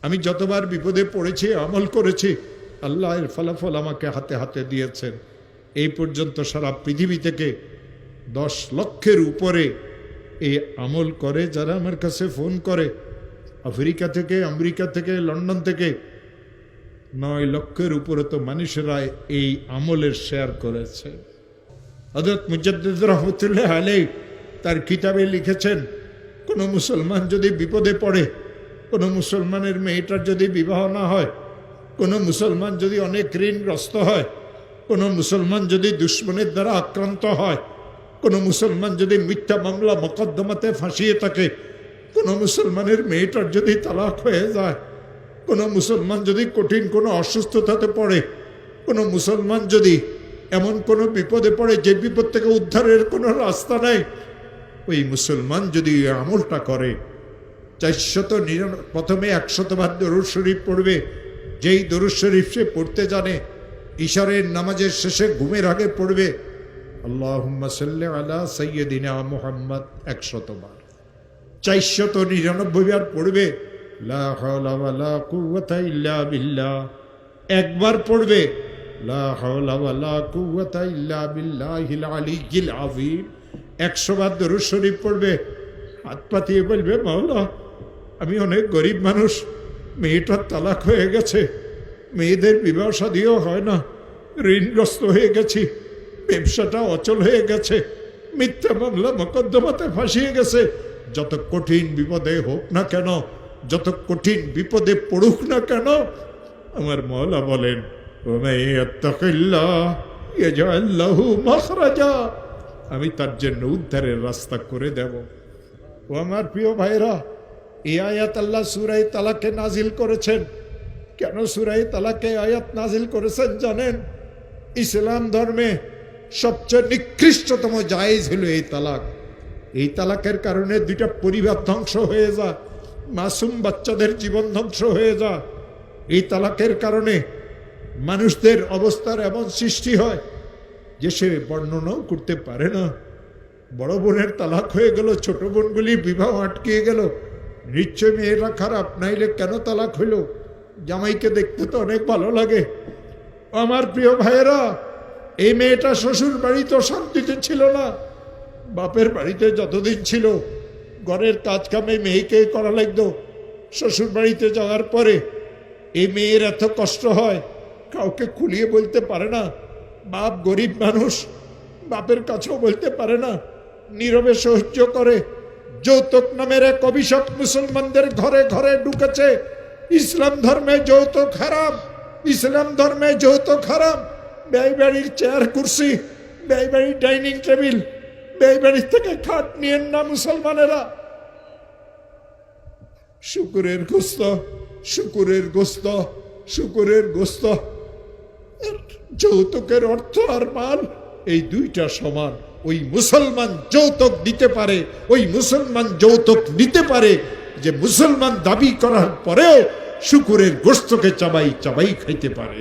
আমি যতবার বিপদে পড়েছি, আমল করেছি, আল্লাহ এর ফলাফল আমাকে হাতে হাতে দিয়েছেন। এই পর্যন্ত সারা পৃথিবী থেকে 10 লক্ষের উপরে এই আমল করে যারা আমার কাছে ফোন করে। আফ্রিকা থেকে, আমেরিকা থেকে, লন্ডন থেকে 9 লক্ষের উপরে তো মানুষেরা এই আমলের শেয়ার করেছে। হযরত মুজাদ্দিদ রহমতুল্লাহ আলাইহি তার কিতাবে লিখেছেন, কোনো মুসলমান যদি বিপদে পড়ে, কোনো মুসলমানের মেয়েটার যদি বিবাহ না হয়, কোনো মুসলমান যদি অনেক ঋণগ্রস্ত হয়, কোনো মুসলমান যদি দুশ্মনের দ্বারা আক্রান্ত হয়, কোনো মুসলমান যদি মিথ্যা মামলা মোকদ্দমাতে ফাঁসিয়ে থাকে, কোনো মুসলমানের মেয়েটার যদি তালাক হয়ে যায়, কোনো মুসলমান যদি কঠিন কোনো অসুস্থতাতে পড়ে, কোনো মুসলমান যদি এমন কোনো বিপদে পড়ে যে বিপদ থেকে উদ্ধারের কোনো রাস্তা নেই, ওই মুসলমান যদি আমলটা করে, 499 প্রথমে 100 বার দরুদ শরীফ পড়বে। যেই দরুদ শরীফ সে পড়তে জানে, ইশারের নামাজের শেষে ঘুমের আগে পড়বে আল্লাহুম্মা সাল্লি আলা সাইয়্যিদিনা মুহাম্মদ 100 বার। 499 বার পড়বে লা হাওলা ওয়ালা কুওয়াতা ইল্লা বিল্লাহ। একবার পড়বে লা হাওলা ওয়ালা কুওয়াতা ইল্লা বিল্লাহিল আলিয়্যিল আযীম। 100 বার দরুদ শরীফ পড়বে, হাত পাতিয়ে বলবে, মাওলা আমি অনেক গরিব মানুষ, মেয়েটার তালাক হয়ে গেছে, মেয়েদের বিবাহ শাদীও হয় না, ঋণগ্রস্ত হয়ে গেছি, ব্যবসাটা অচল হয়ে গেছে, মিথ্যা মামলা মোকদ্দমাতে ফাঁসিয়ে গেছে। যত কঠিন বিপদে হোক না কেন, যত কঠিন বিপদে পড়ুক না কেন, আমার মওলা বলেন ওয়ামান ইয়াত্তাকিল্লাহ ইয়াজআল লাহু মাখরাজা, আমি তার জন্য উদ্ধারের রাস্তা করে দেব। ও আমার প্রিয় ভাইরা, এই আয়াত আল্লাহ সূরা তালাকে নাজিল করেছেন। কেন সূরা তালাকে আয়াত নাজিল করেছেন জানেন? ইসলাম ধর্মে সবচেয়ে নিকৃষ্টতম জায়েজ হলো এই তালাক। এই তালাকের কারণে 2টা পরিবার ধ্বংস হয়ে যায়, মাসুম বাচ্চাদের জীবন ধ্বংস হয়ে যায়। এই তালাকের কারণে মানুষদের অবস্থার এমন সৃষ্টি হয় যে সে বর্ণনাও করতে পারে না। বড় বোনের তালাক হয়ে গেল, ছোট বোনগুলি বিবাহ আটকিয়ে গেল। নিশ্চয় মেয়েরা খারাপ, নাইলে কেন তালাক হইল? জামাইকে দেখতে তো অনেক ভালো লাগে। আমার প্রিয় ভাইয়েরা, এই মেয়েটা শ্বশুর বাড়িতে শান্তিতে ছিল না, বাপের বাড়িতে যতদিন ছিল ঘরের কাজ কামে মেয়েকে করা লাগতো। শ্বশুর বাড়িতে যাওয়ার পরে এই মেয়ের এত কষ্ট হয়, কাউকে খুলিয়ে বলতে পারে না। বাপ গরিব মানুষ, বাপের কাছেও বলতে পারে না, নীরবে সহ্য করে। যৌতুক নামের এক অভিশাপ মুসলমানদের ঘরে ঘরে ঢুকেছে। ইসলাম ধর্মে যৌতুক হারাম, ইসলাম ধর্মে যৌতুক হারাম। ব্যয় বাড়ির চেয়ার কুর্সি, ব্যয় বাড়ির ডাইনিং টেবিল, ব্যয় বাড়ির থেকে খাট নিয়েন না মুসলমানেরা। শুকুরের গোস্ত, শুকুরের গোস্ত, শুকুরের গোস্ত। যৌতুকের অর্থ আর মাল এই 2টা সমান। ওই মুসলমান যৌতুক দিতে পারে, ওই মুসলমান যৌতুক নিতে পারে যে মুসলমান দাবি করার পরেও শুকুরের গোস্তকে চাবাই চাবাই খাইতে পারে।